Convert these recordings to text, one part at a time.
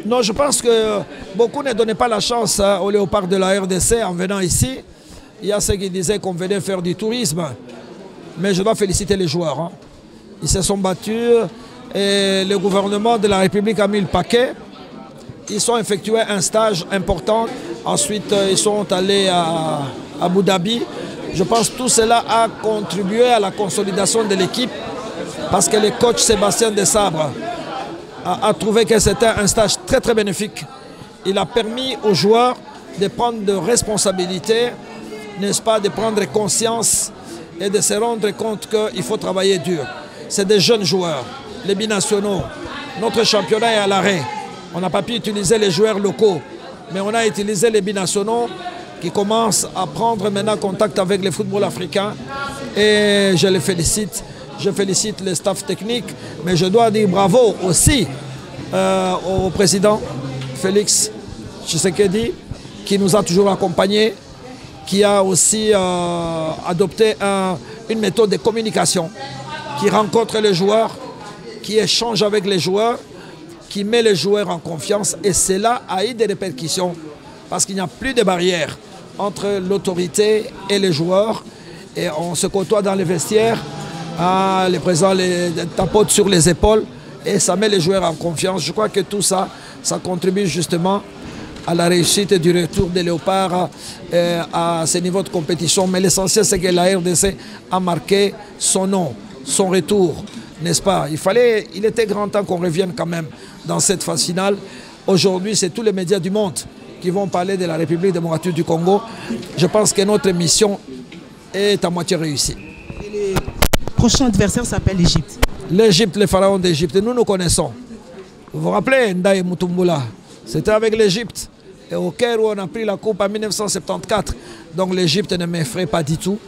Non, je pense que beaucoup ne donnaient pas la chance aux léopards de la RDC en venant ici. Il y a ceux qui disaient qu'on venait faire du tourisme. Mais je dois féliciter les joueurs. Hein. Ils se sont battus et le gouvernement de la République a mis le paquet. Ils ont effectué un stage important. Ensuite, ils sont allés à Abu Dhabi. Je pense que tout cela a contribué à la consolidation de l'équipe parce que le coach Sébastien Desabre a trouvé que c'était un stage très très bénéfique. Il a permis aux joueurs de prendre de responsabilités, n'est-ce pas, de prendre conscience et de se rendre compte qu'il faut travailler dur. C'est des jeunes joueurs, les binationaux. Notre championnat est à l'arrêt. On n'a pas pu utiliser les joueurs locaux, mais on a utilisé les binationaux qui commencent à prendre maintenant contact avec le football africain. Et je les félicite. Je félicite le staff technique, mais je dois dire bravo aussi au président Félix Tshisekedi, qui nous a toujours accompagnés, qui a aussi adopté une méthode de communication, qui rencontre les joueurs, qui échange avec les joueurs, qui met les joueurs en confiance. Et cela a eu des répercussions, parce qu'il n'y a plus de barrières entre l'autorité et les joueurs. Et on se côtoie dans les vestiaires. Les présidents les tapotent sur les épaules et ça met les joueurs en confiance. Je crois que tout ça, ça contribue justement à la réussite du retour des léopards à ce niveau de compétition. Mais l'essentiel, c'est que la RDC a marqué son nom, son retour, n'est-ce pas? Il était grand temps qu'on revienne quand même dans cette phase finale. Aujourd'hui, c'est tous les médias du monde qui vont parler de la République démocratique du Congo. Je pense que notre mission est à moitié réussie. Le prochain adversaire s'appelle l'Égypte. L'Égypte, les pharaons d'Égypte, nous rappelons. Vous vous rappelez Ndaye Mutumbula? C'était avec l'Égypte. Et au Caire où on a pris la coupe en 1974. Donc l'Égypte ne m'effraie pas du tout.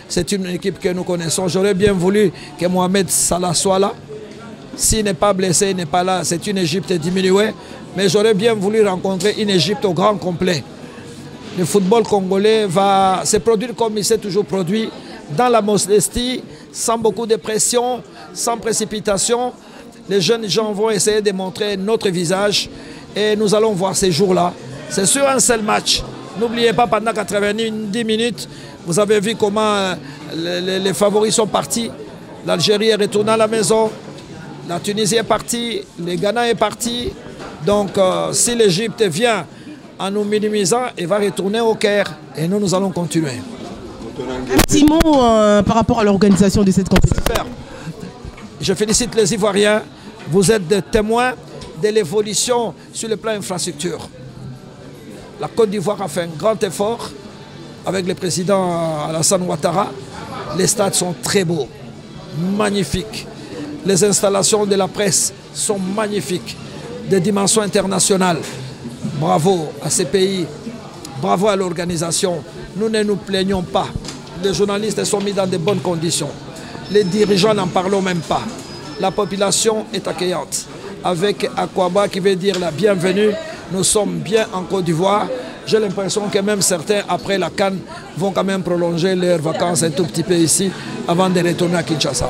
C'est une équipe que nous connaissons. J'aurais bien voulu que Mohamed Salah soit là. S'il n'est pas blessé, il n'est pas là. C'est une Égypte diminuée. Mais j'aurais bien voulu rencontrer une Égypte au grand complet. Le football congolais va se produire comme il s'est toujours produit, dans la modestie, sans beaucoup de pression, sans précipitation. Les jeunes gens vont essayer de montrer notre visage et nous allons voir ces jours-là. C'est sur un seul match. N'oubliez pas, pendant 90 minutes, vous avez vu comment les favoris sont partis. L'Algérie est retournée à la maison, la Tunisie est partie, le Ghana est parti. Donc si l'Égypte vient en nous minimisant, il va retourner au Caire et nous allons continuer. Un petit mot par rapport à l'organisation de cette compétition. Super. Je félicite les Ivoiriens. Vous êtes des témoins de l'évolution sur le plan infrastructure. La Côte d'Ivoire a fait un grand effort avec le président Alassane Ouattara. Les stades sont très beaux, magnifiques. Les installations de la presse sont magnifiques, de dimension internationale. Bravo à ces pays, bravo à l'organisation. Nous ne nous plaignons pas. Les journalistes sont mis dans de bonnes conditions. Les dirigeants n'en parlons même pas. La population est accueillante. Avec Akwaba qui veut dire la bienvenue, nous sommes bien en Côte d'Ivoire. J'ai l'impression que même certains, après la CAN, vont quand même prolonger leurs vacances un tout petit peu ici avant de retourner à Kinshasa.